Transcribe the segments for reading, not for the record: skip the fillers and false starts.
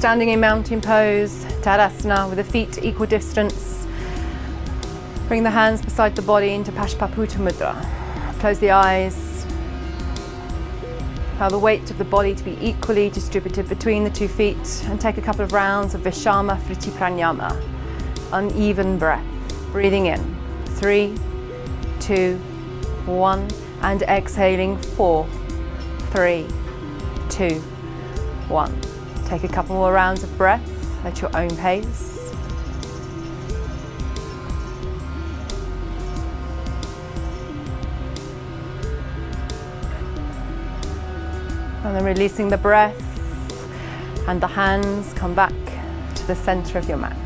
standing in mountain pose, Tadasana, with the feet equal distance. Bring the hands beside the body into Pashpaputa Mudra. Close the eyes. Allow the weight of the body to be equally distributed between the 2 feet and take a couple of rounds of Vishama Vritti Pranayama. Uneven breath. Breathing in. 3, 2, 1. And exhaling. 4, 3, 2, 1. Take a couple more rounds of breath at your own pace. And then releasing the breath, and the hands come back to the center of your mat.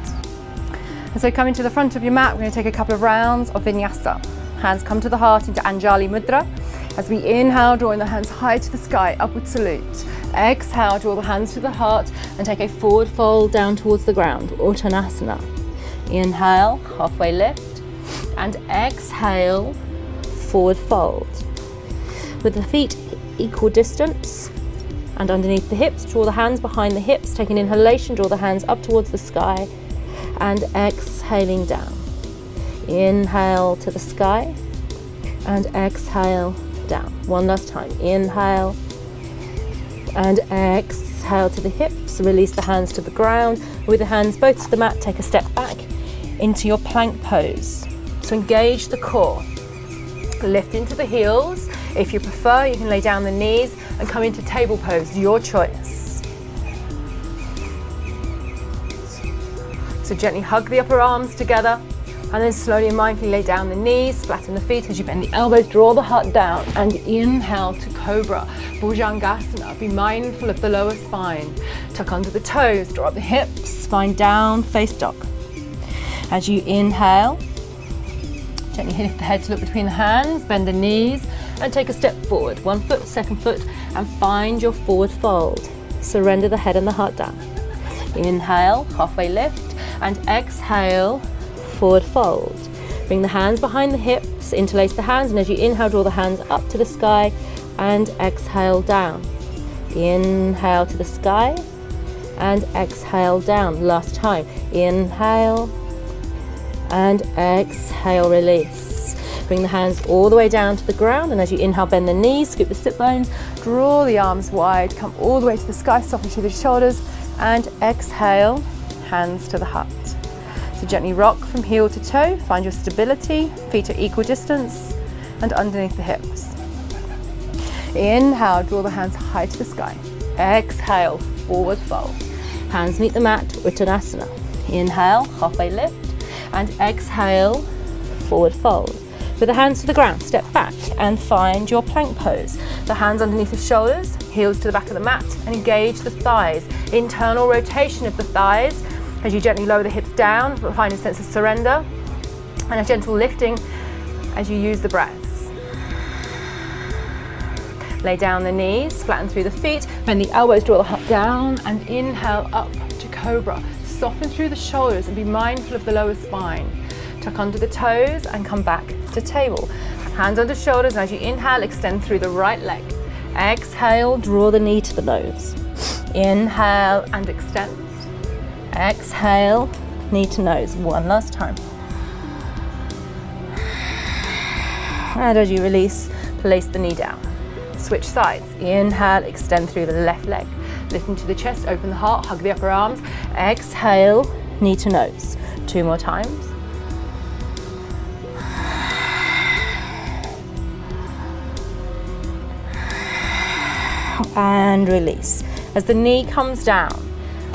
And so coming to the front of your mat, we're going to take a couple of rounds of Vinyasa. Hands come to the heart into Anjali Mudra. As we inhale, drawing the hands high to the sky, upward salute. Exhale, draw the hands to the heart and take a forward fold down towards the ground, Uttanasana. Inhale, halfway lift, and exhale, forward fold. With the feet equal distance and underneath the hips, draw the hands behind the hips, take an inhalation, draw the hands up towards the sky, and exhaling down. Inhale to the sky, and exhale down. One last time. Inhale and exhale to the hips. Release the hands to the ground. With the hands both to the mat, take a step back into your plank pose. So engage the core. Lift into the heels. If you prefer, you can lay down the knees and come into table pose, your choice. So gently hug the upper arms together. And then slowly and mindfully lay down the knees, flatten the feet as you bend the elbows, draw the heart down, and inhale to Cobra, Bhujangasana. Be mindful of the lower spine. Tuck under the toes, draw up the hips, spine down, face dog. As you inhale, gently lift the head to look between the hands, bend the knees, and take a step forward. 1 foot, 2nd foot, and find your forward fold. Surrender the head and the heart down. Inhale, halfway lift, and exhale, forward fold. Bring the hands behind the hips, interlace the hands, and as you inhale, draw the hands up to the sky and exhale down. Inhale to the sky and exhale down. Last time. Inhale and exhale, release. Bring the hands all the way down to the ground, and as you inhale, bend the knees, scoop the sit bones, draw the arms wide, come all the way to the sky, soften through the shoulders, and exhale, hands to the heart. So gently rock from heel to toe, find your stability, feet at equal distance and underneath the hips. Inhale, draw the hands high to the sky. Exhale, forward fold. Hands meet the mat, Uttanasana. Inhale, halfway lift, and exhale, forward fold. With the hands to the ground, step back and find your plank pose. The hands underneath the shoulders, heels to the back of the mat, and engage the thighs. Internal rotation of the thighs. As you gently lower the hips down, find a sense of surrender and a gentle lifting as you use the breaths. Lay down the knees, flatten through the feet, bend the elbows, draw the heart down, and inhale up to Cobra. Soften through the shoulders and be mindful of the lower spine. Tuck under the toes and come back to table. Hands under shoulders, and as you inhale, extend through the right leg. Exhale, draw the knee to the nose. Inhale and extend. Exhale, knee to nose. One last time. And as you release, place the knee down. Switch sides. Inhale, extend through the left leg. Lift into the chest, open the heart, hug the upper arms. Exhale, knee to nose. 2 more times. And release. As the knee comes down,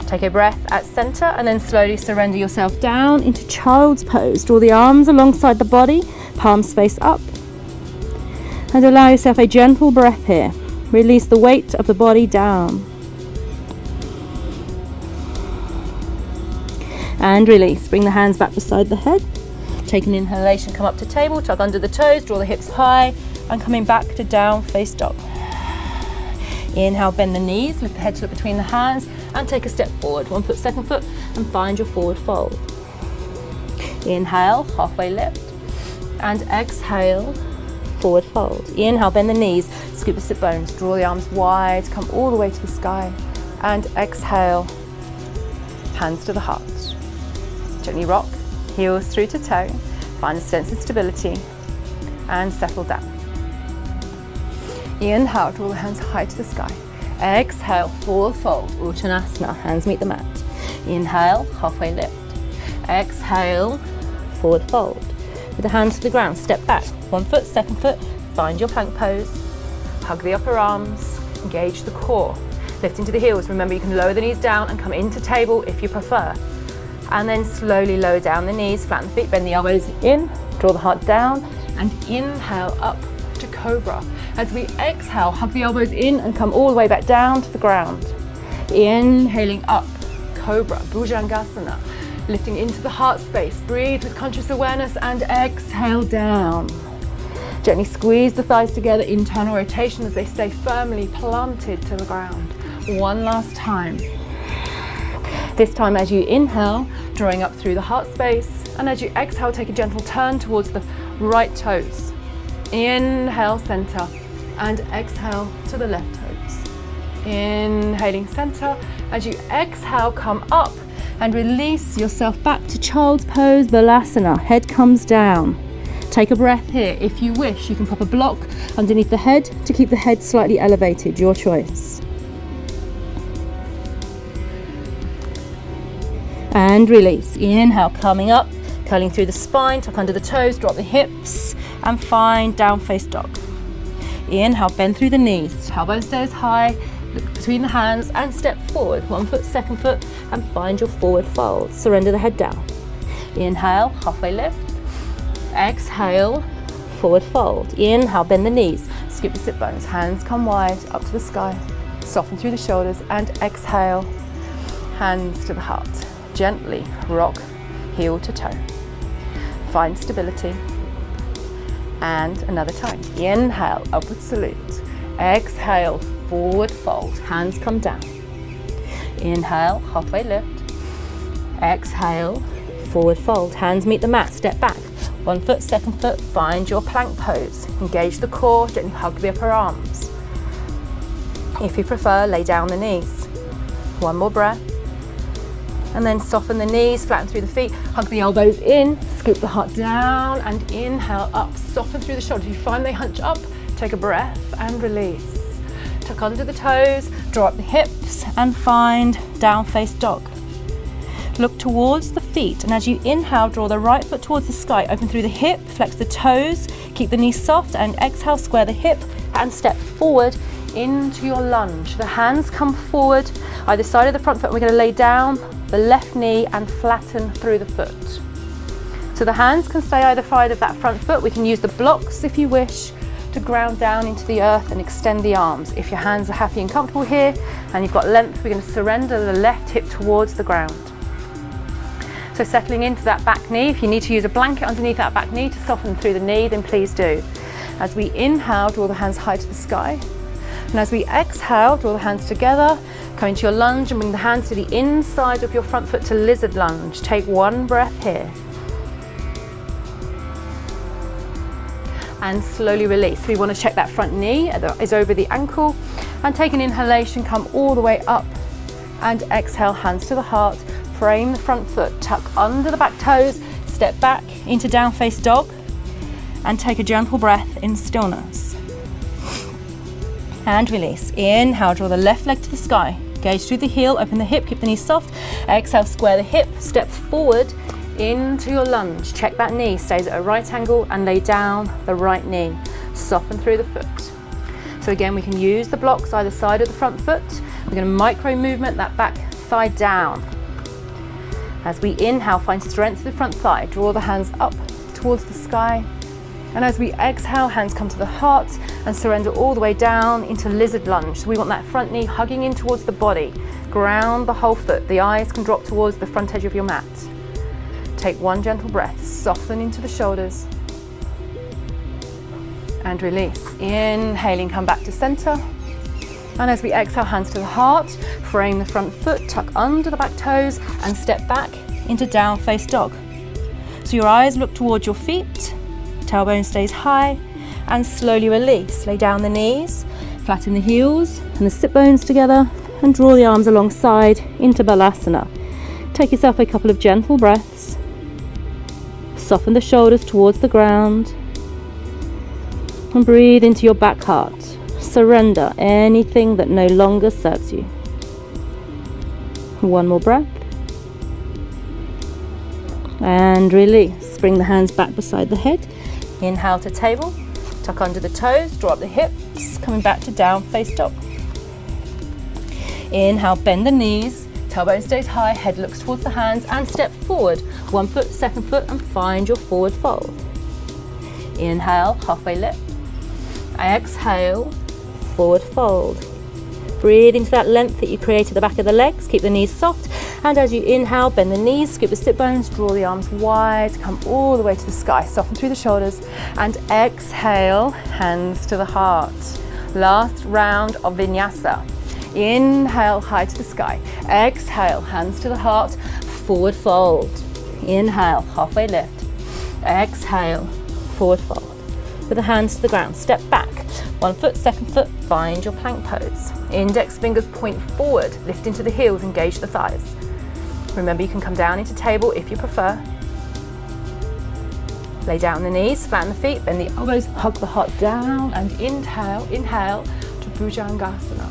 take a breath at center and then slowly surrender yourself down into child's pose. Draw the arms alongside the body, palms face up. And allow yourself a gentle breath here. Release the weight of the body down. And release. Bring the hands back beside the head. Take an inhalation, come up to table, tuck under the toes, draw the hips high, and coming back to down face dog. Inhale, bend the knees, lift the head to look between the hands, and take a step forward. 1 foot, 2nd foot, and find your forward fold. Inhale, halfway lift, and exhale, forward fold. Inhale, bend the knees, scoop the sit bones, draw the arms wide, come all the way to the sky, and exhale, hands to the heart. Gently rock, heels through to toe, find a sense of stability and settle down. Inhale, draw the hands high to the sky. Exhale, forward fold, Uttanasana, hands meet the mat. Inhale, halfway lift. Exhale, forward fold. With the hands to the ground, step back, 1 foot, 2nd foot, find your plank pose. Hug the upper arms, engage the core. Lift into the heels, remember you can lower the knees down and come into table if you prefer. And then slowly lower down the knees, flatten the feet, bend the elbows in, draw the heart down, and inhale up to cobra. As we exhale, hug the elbows in and come all the way back down to the ground. Inhaling up, cobra, bhujangasana. Lifting into the heart space, breathe with conscious awareness and exhale down. Gently squeeze the thighs together, internal rotation as they stay firmly planted to the ground. One last time. This time as you inhale, drawing up through the heart space, and as you exhale, take a gentle turn towards the right toes. Inhale, center, and exhale to the left toes. Inhaling center, as you exhale, come up and release yourself back to child's pose, Vinyasa. Head comes down. Take a breath here. If you wish, you can pop a block underneath the head to keep the head slightly elevated, your choice. And release. Inhale, coming up, curling through the spine, tuck under the toes, drop the hips, and find down face dog. Inhale, bend through the knees, tailbone stays high, look between the hands and step forward, 1 foot, 2nd foot, and find your forward fold. Surrender the head down. Inhale, halfway lift. Exhale, forward fold. Inhale, bend the knees, scoop the sit bones, hands come wide, up to the sky. Soften through the shoulders and exhale, hands to the heart. Gently rock, heel to toe. Find stability. And another time. Inhale, upward salute. Exhale, forward fold, hands come down. Inhale, halfway lift. Exhale, forward fold, hands meet the mat, step back. 1 foot, 2nd foot, find your plank pose. Engage the core, gently hug the upper arms. If you prefer, lay down the knees. One more breath. And then soften the knees, flatten through the feet, hug the elbows in, scoop the heart down, and inhale up, soften through the shoulders. If you find they hunch up, take a breath and release. Tuck under the toes, draw up the hips, and find down face dog. Look towards the feet, and as you inhale, draw the right foot towards the sky, open through the hip, flex the toes, keep the knees soft, and exhale, square the hip, and step forward into your lunge. The hands come forward, either side of the front foot. We're going to lay down the left knee and flatten through the foot. So the hands can stay either side of that front foot. We can use the blocks if you wish to ground down into the earth and extend the arms. If your hands are happy and comfortable here and you've got length, we're going to surrender the left hip towards the ground. So settling into that back knee. If you need to use a blanket underneath that back knee to soften through the knee, then please do. As we inhale, draw the hands high to the sky. And as we exhale, draw the hands together, come into your lunge and bring the hands to the inside of your front foot to lizard lunge. Take one breath here. And slowly release. We want to check that front knee is over the ankle. And take an inhalation, come all the way up. And exhale, hands to the heart. Frame the front foot, tuck under the back toes, step back into down face dog. And take a gentle breath in stillness. And release. Inhale, draw the left leg to the sky. Gaze through the heel, open the hip, keep the knee soft. Exhale, square the hip, step forward into your lunge. Check that knee stays at a right angle and lay down the right knee. Soften through the foot. So again, we can use the blocks either side of the front foot. We're going to micro movement that back thigh down. As we inhale, find strength to the front thigh. Draw the hands up towards the sky. And as we exhale, hands come to the heart and surrender all the way down into lizard lunge. So we want that front knee hugging in towards the body. Ground the whole foot. The eyes can drop towards the front edge of your mat. Take one gentle breath. Soften into the shoulders. And release. Inhaling, come back to center. And as we exhale, hands to the heart. Frame the front foot, tuck under the back toes, and step back into down face dog. So your eyes look towards your feet. Tailbone stays high, and slowly release. Lay down the knees, flatten the heels and the sit bones together, and draw the arms alongside into Balasana. Take yourself a couple of gentle breaths. Soften the shoulders towards the ground. And breathe into your back heart. Surrender anything that no longer serves you. One more breath. And release. Bring the hands back beside the head. Inhale to table. Tuck under the toes. Draw up the hips. Coming back to down face dog. Inhale, bend the knees. Tailbone stays high. Head looks towards the hands. And step forward. 1 foot, 2nd foot. And find your forward fold. Inhale, halfway lift. Exhale, forward fold. Breathe into that length that you create at the back of the legs. Keep the knees soft. And as you inhale, bend the knees, scoop the sit bones, draw the arms wide, come all the way to the sky. Soften through the shoulders. And exhale, hands to the heart. Last round of Vinyasa. Inhale, high to the sky. Exhale, hands to the heart. Forward fold. Inhale, halfway lift. Exhale, forward fold. With the hands to the ground, step back. 1 foot, 2nd foot, find your plank pose. Index fingers point forward, lift into the heels, engage the thighs. Remember, you can come down into table if you prefer. Lay down on the knees, flatten the feet, bend the elbows, hug the heart down, and inhale to Bhujangasana.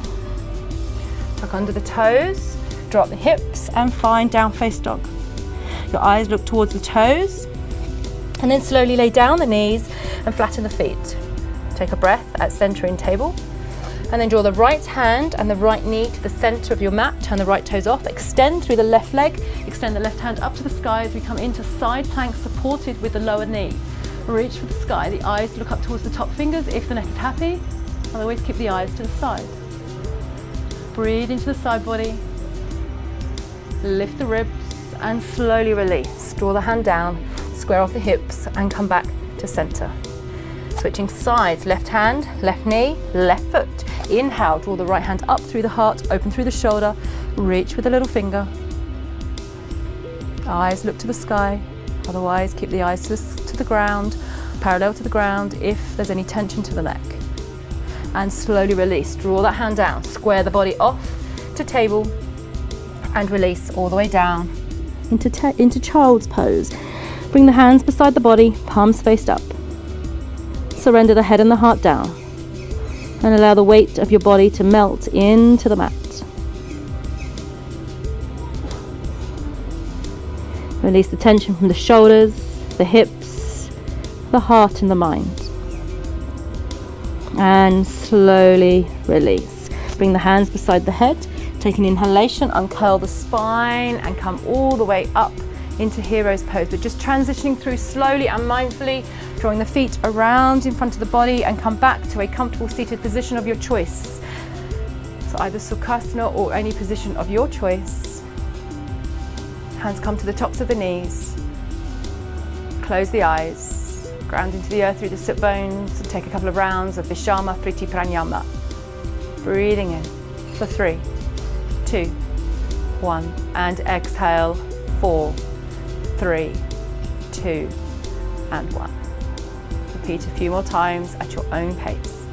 Tuck under the toes, drop the hips, and find down face dog. Your eyes look towards the toes, and then slowly lay down the knees and flatten the feet. Take a breath at center in table, and then draw the right hand and the right knee to the center of your mat. Turn the right toes off, extend through the left leg, extend the left hand up to the sky as we come into side plank supported with the lower knee. Reach for the sky, the eyes look up towards the top fingers if the neck is happy, otherwise keep the eyes to the side. Breathe into the side body, lift the ribs and slowly release. Draw the hand down, square off the hips and come back to center. Switching sides, left hand, left knee, left foot. Inhale, draw the right hand up through the heart, open through the shoulder, reach with the little finger. Eyes look to the sky, otherwise keep the eyes to the ground, parallel to the ground if there's any tension to the neck. And slowly release, draw that hand down, square the body off to table and release all the way down into child's pose. Bring the hands beside the body, palms faced up. Surrender the head and the heart down and allow the weight of your body to melt into the mat. Release the tension from the shoulders, the hips, the heart and the mind. And slowly release. Bring the hands beside the head. Take an inhalation, uncurl the spine and come all the way up into hero's pose, but just transitioning through slowly and mindfully, drawing the feet around in front of the body and come back to a comfortable seated position of your choice. So either Sukhasana or any position of your choice. Hands come to the tops of the knees. Close the eyes. Ground into the earth through the sit bones and take a couple of rounds of Vishama Priti Pranayama. Breathing in for 3, 2, 1 and exhale 4, 3, 2 and 1. Repeat a few more times at your own pace.